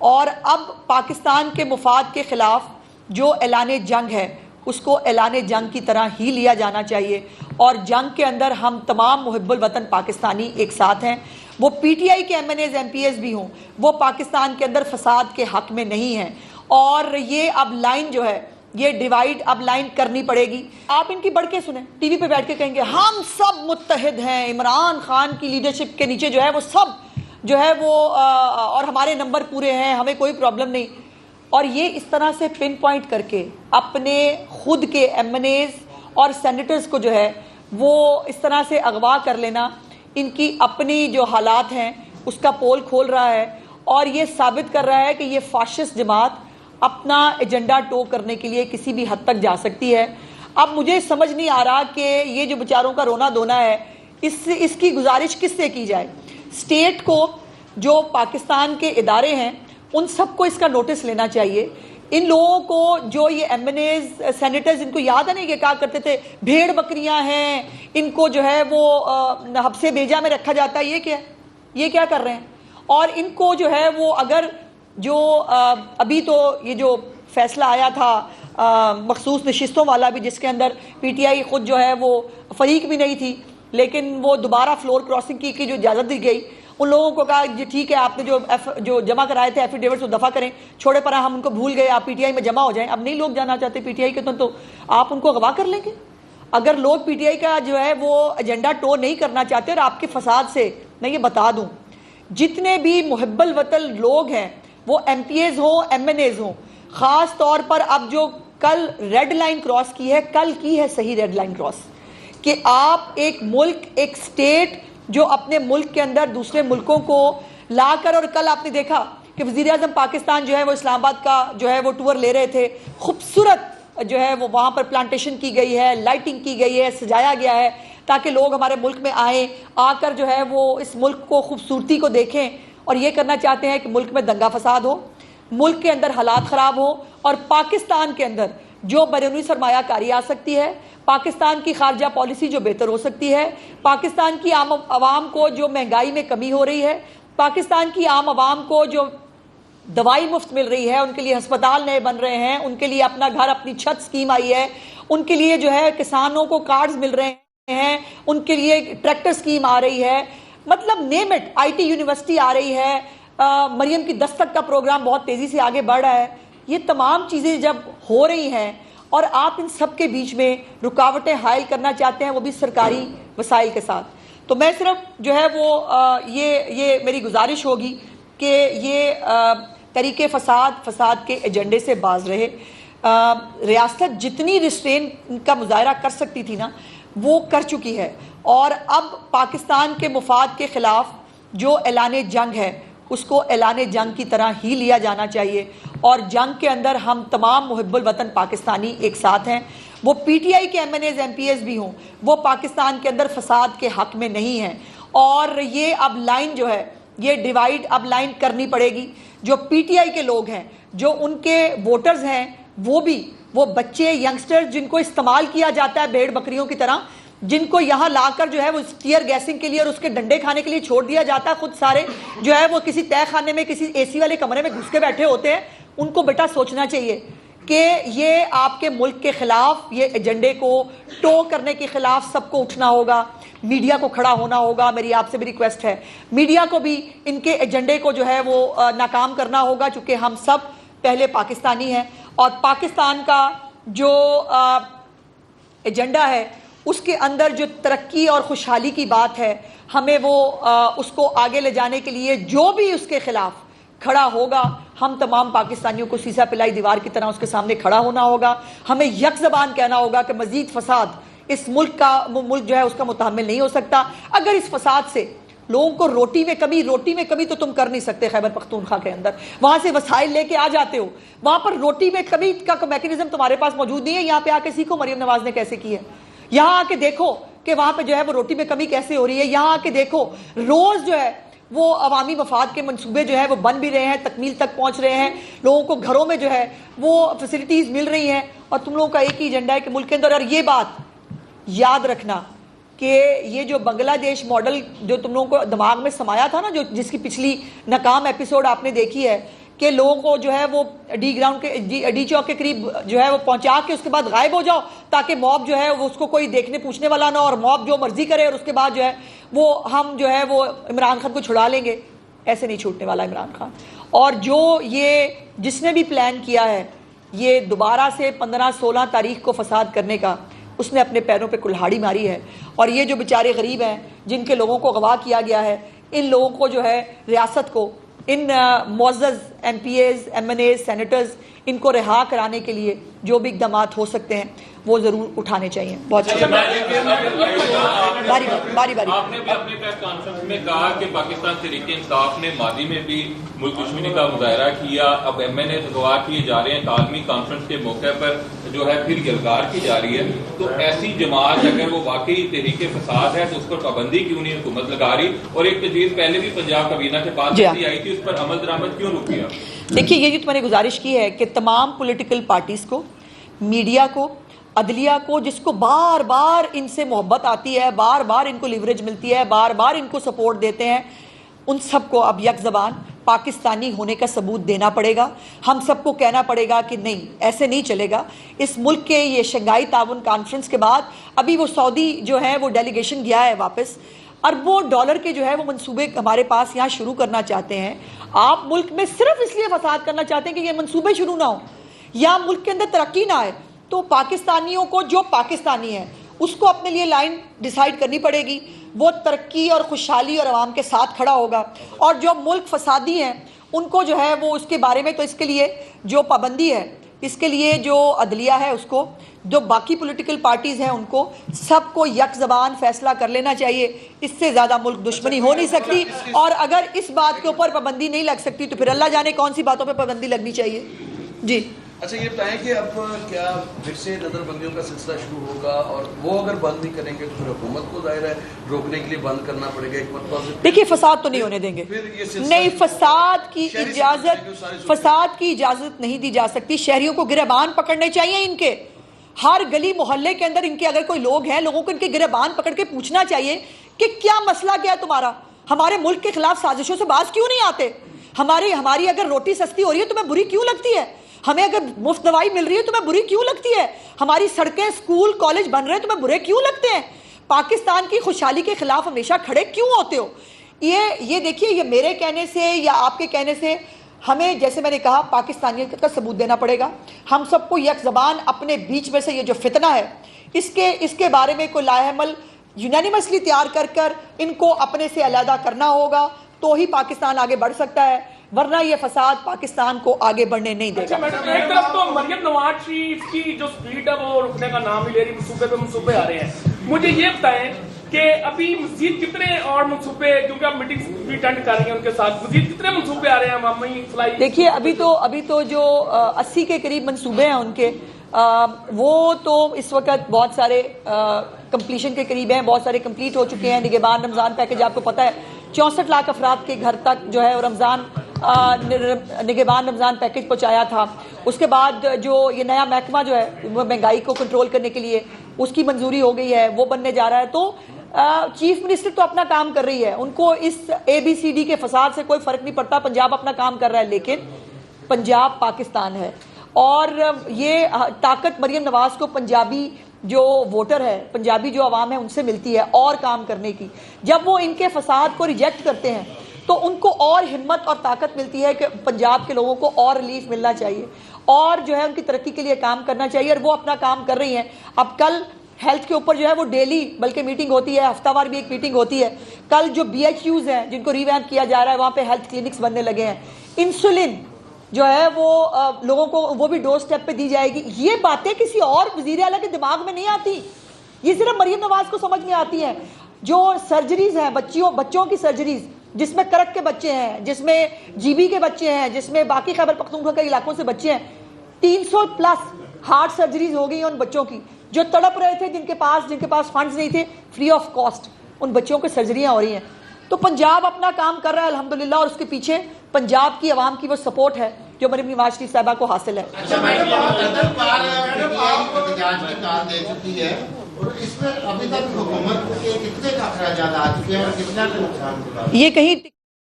और अब पाकिस्तान के मुफाद के ख़िलाफ़ जो ऐलान जंग है उसको ऐलान जंग की तरह ही लिया जाना चाहिए और जंग के अंदर हम तमाम मुहिब्बुल वतन पाकिस्तानी एक साथ हैं। वो पीटीआई के MNAs MPs भी हों, वो पाकिस्तान के अंदर फसाद के हक़ में नहीं हैं और ये अब लाइन जो है ये डिवाइड अब लाइन करनी पड़ेगी। आप इनकी बढ़ के सुने, टीवी पे बैठ के कहेंगे हम सब मुत्तहिद हैं, इमरान खान की लीडरशिप के नीचे जो है वो सब जो है वो और हमारे नंबर पूरे हैं, हमें कोई प्रॉब्लम नहीं। और ये इस तरह से पिन पॉइंट करके अपने खुद के MNAs और सेनेटर्स को जो है वो इस तरह से अगवा कर लेना, इनकी अपनी जो हालात हैं उसका पोल खोल रहा है और ये साबित कर रहा है कि ये फाशिस्ट जमात अपना एजेंडा टो करने के लिए किसी भी हद तक जा सकती है। अब मुझे समझ नहीं आ रहा कि ये जो बेचारों का रोना धोना है इसकी गुजारिश किससे की जाए। स्टेट को, जो पाकिस्तान के इदारे हैं, उन सबको इसका नोटिस लेना चाहिए। इन लोगों को जो ये MNAs सेनेटर्स, इनको याद है नहीं कि क्या करते थे, भेड़ बकरियां हैं, इनको जो है वो हब्से भेजा में रखा जाता है। ये क्या कर रहे हैं? और इनको जो है वो अगर जो अभी तो ये जो फैसला आया था मखसूस नशिस्तों वाला भी, जिसके अंदर PTI खुद जो है वो फरीक भी नहीं थी, लेकिन वो दोबारा फ्लोर क्रॉसिंग की जो इजाज़त दी गई, उन लोगों को कहा जी ठीक है, आपने जो जमा कराए थे एफिडेविट्स वो दफ़ा करें, छोड़े पर हम उनको भूल गए, आप PTI में जमा हो जाएं। अब नहीं लोग जाना चाहते PTI के, तो आप उनको अगवा कर लेंगे। अगर लोग PTI का जो है वो एजेंडा टो नहीं करना चाहते, और आपके फसाद से मैं ये बता दूँ, जितने भी मुहिब्बुल वतन लोग हैं, वो MPs हो MNAs हो, ख़ास तौर पर अब जो कल रेड लाइन क्रॉस की है, कल की है सही रेड लाइन क्रॉस, कि आप एक मुल्क, एक स्टेट जो अपने मुल्क के अंदर दूसरे मुल्कों को लाकर, और कल आपने देखा कि वज़ीर आज़म पाकिस्तान जो है वो इस्लामाबाद का जो है वो टूर ले रहे थे, खूबसूरत जो है वो वहाँ पर प्लांटेशन की गई है, लाइटिंग की गई है, सजाया गया है ताकि लोग हमारे मुल्क में आएँ, आकर जो है वो इस मुल्क को खूबसूरती को देखें। और ये करना चाहते हैं कि मुल्क में दंगा फसाद हो, मुल्क के अंदर हालात ख़राब हो और पाकिस्तान के अंदर जो बैरूनी सरमायाकारी आ सकती है, पाकिस्तान की खारजा पॉलिसी जो बेहतर हो सकती है, पाकिस्तान की आम आवाम को जो महंगाई में कमी हो रही है, पाकिस्तान की आम आवाम को जो दवाई मुफ्त मिल रही है, उनके लिए अस्पताल नए बन रहे हैं, उनके लिए अपना घर अपनी छत स्कीम आई है, उनके लिए जो है किसानों को कार्ड्स मिल रहे हैं, उनके लिए ट्रैक्टर स्कीम आ रही है, मतलब नेम इट, IT यूनिवर्सिटी आ रही है, मरियम की दस्तक का प्रोग्राम बहुत तेज़ी से आगे बढ़ रहा है। ये तमाम चीज़ें जब हो रही हैं और आप इन सब के बीच में रुकावटें हायल करना चाहते हैं, वो भी सरकारी वसाइल के साथ, तो मैं सिर्फ जो है वो ये मेरी गुजारिश होगी कि ये तरीके फसाद के एजेंडे से बाज रहे। रियासत जितनी रिस्ट्रेन का मुजाहरा कर सकती थी ना, वो कर चुकी है और अब पाकिस्तान के मुफाद के ख़िलाफ़ जो ऐलान जंग है उसको ऐलान जंग की तरह ही लिया जाना चाहिए और जंग के अंदर हम तमाम मुहिब्बुल वतन पाकिस्तानी एक साथ हैं। वो PTI के MNAs MPs भी हों, वो पाकिस्तान के अंदर फसाद के हक़ में नहीं हैं और ये अब लाइन जो है ये डिवाइड अब लाइन करनी पड़ेगी। जो PTI के लोग हैं, जो उनके वोटर्स हैं, वो बच्चे, यंगस्टर्स जिनको इस्तेमाल किया जाता है भेड़ बकरियों की तरह, जिनको यहाँ लाकर जो है वो टीयर गैसिंग के लिए और उसके डंडे खाने के लिए छोड़ दिया जाता है, खुद सारे जो है वो किसी तय खाने में, किसी AC वाले कमरे में घुस के बैठे होते हैं। उनको बेटा सोचना चाहिए कि ये आपके मुल्क के ख़िलाफ़, ये एजेंडे को टो करने के ख़िलाफ़ सबको उठना होगा, मीडिया को खड़ा होना होगा। मेरी आपसे भी रिक्वेस्ट है, मीडिया को भी इनके एजेंडे को जो है वो नाकाम करना होगा, चूँकि हम सब पहले पाकिस्तानी हैं और पाकिस्तान का जो एजेंडा है उसके अंदर जो तरक्की और खुशहाली की बात है, हमें वो उसको आगे ले जाने के लिए जो भी उसके ख़िलाफ़ खड़ा होगा, हम तमाम पाकिस्तानियों को सीसा पिलाई दीवार की तरह उसके सामने खड़ा होना होगा। हमें यक ज़बान कहना होगा कि मज़ीद फसाद इस मुल्क जो है उसका मुतहम्मिल नहीं हो सकता। अगर इस फसाद से लोगों को रोटी में कमी तो तुम कर नहीं सकते। खैबर पख्तूनख्वा के अंदर वहाँ से वसाइल लेके आ जाते हो, वहाँ पर रोटी में कमी का मैकेनिज्म तुम्हारे पास मौजूद नहीं है। यहाँ पे आके सीखो मरियम नवाज ने कैसे की है, यहाँ आके देखो कि वहाँ पे जो है वो रोटी में कमी कैसे हो रही है। यहाँ आके देखो रोज़ जो है वो अवामी मफाद के मंसूबे जो है वो बन भी रहे हैं, तकमील तक पहुँच रहे हैं, लोगों को घरों में जो है वो फैसिलिटीज़ मिल रही हैं और तुम लोगों का एक ही एजेंडा है कि मुल्क के अंदर। और ये बात याद रखना कि ये जो बांग्लादेश मॉडल जो तुम लोगों को दिमाग में समाया था ना, जो जिसकी पिछली नाकाम एपिसोड आपने देखी है कि लोगों को जो है वो डी ग्राउंड के डी चौक के करीब जो है वो पहुंचा के उसके बाद गायब हो जाओ, ताकि मॉब जो है वो उसको कोई देखने पूछने वाला ना, और मॉब जो मर्जी करे और उसके बाद जो है वो हम जो है वो इमरान खान को छुड़ा लेंगे। ऐसे नहीं छूटने वाला इमरान खान। और जो ये जिसने भी प्लान किया है ये दोबारा से 15-16 तारीख को फसाद करने का, उसने अपने पैरों पे कुल्हाड़ी मारी है। और ये जो बेचारे गरीब हैं जिनके लोगों को अगवा किया गया है, इन लोगों को जो है रियासत को, इन मुअज़्ज़ज़ MPAs, MNAs, सेनेटर्स, इनको रिहा कराने के लिए जो भी इक़दाम हो सकते हैं वो ज़रूर उठाने चाहिए। बहुत बारी आपने भी अपने प्रेस कॉन्फ्रेंस में कहा कि पाकिस्तान तहरीक-ए-इंसाफ ने माजी में भी मुल्क दुश्मनी का मुजाहरा किया, अब MNA अगवा किए जा रहे हैं, आलमी कॉन्फ्रेंस के मौके पर जो है फिर गिरफ्तार की जा रही है। तो ऐसी जमात अगर वो वाकई तहरीक फसाद है तो उस पर पाबंदी क्यों नहीं हुकूमत लगा रही? और एक तजवीज़ पहले भी पंजाब काबीना के पास आई थी, उस पर अमल दरामद क्यों रुक गया? देखिए, ये जो मैंने गुजारिश की है कि तमाम पॉलिटिकल पार्टीज को, मीडिया को, अदलिया को, जिसको बार बार इनसे मोहब्बत आती है, बार बार इनको लिवरेज मिलती है, बार बार इनको सपोर्ट देते हैं, उन सबको अब यक ज़बान पाकिस्तानी होने का सबूत देना पड़ेगा। हम सबको कहना पड़ेगा कि नहीं, ऐसे नहीं चलेगा। इस मुल्क के ये शंघाई ताउन कॉन्फ्रेंस के बाद अभी वो सऊदी जो है वो डेलीगेशन गया है वापस, अरबों डॉलर के जो है वो मंसूबे हमारे पास यहाँ शुरू करना चाहते हैं। आप मुल्क में सिर्फ इसलिए फसाद करना चाहते हैं कि ये मंसूबे शुरू ना हो या मुल्क के अंदर तरक्की ना आए, तो पाकिस्तानियों को, जो पाकिस्तानी है उसको अपने लिए लाइन डिसाइड करनी पड़ेगी। वो तरक्की और खुशहाली और आवाम के साथ खड़ा होगा, और जो मुल्क फसादी हैं उनको जो है वो उसके बारे में, तो इसके लिए जो पाबंदी है, इसके लिए जो अदलिया है उसको, जो बाकी पॉलिटिकल पार्टीज़ हैं उनको, सबको यक ज़बान फैसला कर लेना चाहिए। इससे ज़्यादा मुल्क दुश्मनी हो नहीं सकती, और अगर इस बात के ऊपर पाबंदी नहीं लग सकती तो फिर अल्लाह जाने कौन सी बातों पर पाबंदी लगनी चाहिए। जी अच्छा, ये बताएं कि अब क्या फिर से नज़रबंदियों का सिलसिला शुरू होगा, और वो अगर बंद नहीं करेंगे तो फिर हुकूमत को जाहिर है रोकने के लिए बंद करना पड़ेगा एक मरतबा से? देखिए, फसाद तो नहीं होने देंगे, नहीं, फसाद की इजाज़त नहीं दी जा सकती। शहरियों को गिरबान पकड़ने चाहिए इनके, हर गली मोहल्ले के अंदर इनके अगर कोई लोग हैं, लोगों को इनके गिरबान पकड़ के पूछना चाहिए कि क्या मसला क्या है तुम्हारा, हमारे मुल्क के खिलाफ साजिशों से बाज क्यों नहीं आते, हमारी अगर रोटी सस्ती हो रही है तुम्हें बुरी क्यों लगती है, हमें अगर मुफ्त दवाई मिल रही है तुम्हें बुरी क्यों लगती है, हमारी सड़कें, स्कूल, कॉलेज बन रहे हैं तुम्हें बुरे क्यों लगते हैं, पाकिस्तान की खुशहाली के खिलाफ हमेशा खड़े क्यों होते हो? ये देखिए, ये मेरे कहने से या आपके कहने से हमें, जैसे मैंने कहा, पाकिस्तानियत का सबूत देना पड़ेगा। हम सबको यक ज़बान अपने बीच में से ये जो फितना है इसके बारे में कोई लाएमल यूनानिमसली तैयार कर इनको अपने से अलहदा करना होगा, तो ही पाकिस्तान आगे बढ़ सकता है, वरना ये फसाद पाकिस्तान को आगे बढ़ने नहीं देगा। अच्छा मैडम, एक तरफ तो मरियम नवाज शरीफ की जो स्पीड है वो रुकने का नाम ही ले रही, मंसूबे पे मंसूबे आ रहे हैं। मुझे ये बताएं कि अभी मजीद कितने और मंसूबे, क्योंकि आप मीटिंग भी अटेंड कर रही हैं उनके साथ, मजीद कितने मंसूबे आ रहे हैं मामी फ्लाई? देखिए, अभी तो जो 80 के करीब मंसूबे हैं उनके, वो तो इस वक्त बहुत सारे कंप्लीशन के करीब हैं, बहुत सारे कंप्लीट हो चुके हैं। निगहबान रमज़ान पैकेज आपको पता है 64 लाख अफराद के घर तक जो है रमज़ान निगहबान रमज़ान पैकेज पहुँचाया था। उसके बाद जो ये नया महकमा जो है वो महंगाई को कंट्रोल करने के लिए, उसकी मंजूरी हो गई है, वो बनने जा रहा है। तो चीफ मिनिस्टर तो अपना काम कर रही है, उनको इस ABCD के फसाद से कोई फ़र्क नहीं पड़ता, पंजाब अपना काम कर रहा है, लेकिन पंजाब पाकिस्तान है, और ये ताकत मरियम नवाज को पंजाबी जो वोटर है, पंजाबी जो आवाम है, उनसे मिलती है और काम करने की। जब वो इनके फसाद को रिजेक्ट करते हैं तो उनको और हिम्मत और ताकत मिलती है कि पंजाब के लोगों को और रिलीफ मिलना चाहिए और जो है उनकी तरक्की के लिए काम करना चाहिए, और वो अपना काम कर रही हैं। अब कल हेल्थ के ऊपर जो है वो डेली बल्कि मीटिंग होती है, हफ्तावार भी एक मीटिंग होती है। कल जो BHUs हैं जिनको रिवैम्प किया जा रहा है, वहाँ पे हेल्थ क्लिनिक्स बनने लगे हैं। इंसुलिन जो है वो लोगों को वो भी डोर स्टेप पे दी जाएगी। ये बातें किसी और वज़ीर आला के दिमाग में नहीं आती, ये सिर्फ मरियम नवाज को समझ में आती हैं। जो सर्जरीज हैं, बच्चों की सर्जरीज, जिसमें करक के बच्चे हैं, जिसमें GB के बच्चे हैं, जिसमें बाकी खैबर पख्तूनख्वा के इलाकों से बच्चे हैं, 300+ हार्ट सर्जरीज हो गई उन बच्चों की जो तड़प रहे थे, जिनके पास फंड्स नहीं थे, फ्री ऑफ कॉस्ट उन बच्चों की सर्जरियां हो रही हैं। तो पंजाब अपना काम कर रहा है अल्हम्दुलिल्लाह, और उसके पीछे पंजाब की आवाम की वो सपोर्ट है जो मरियम नवाज शरीफ साहिबा को हासिल है। इसमें अभी तक हुकूमत के कितने अखराजात आ चुके हैं और कितना नुकसान हुआ? ये कहीं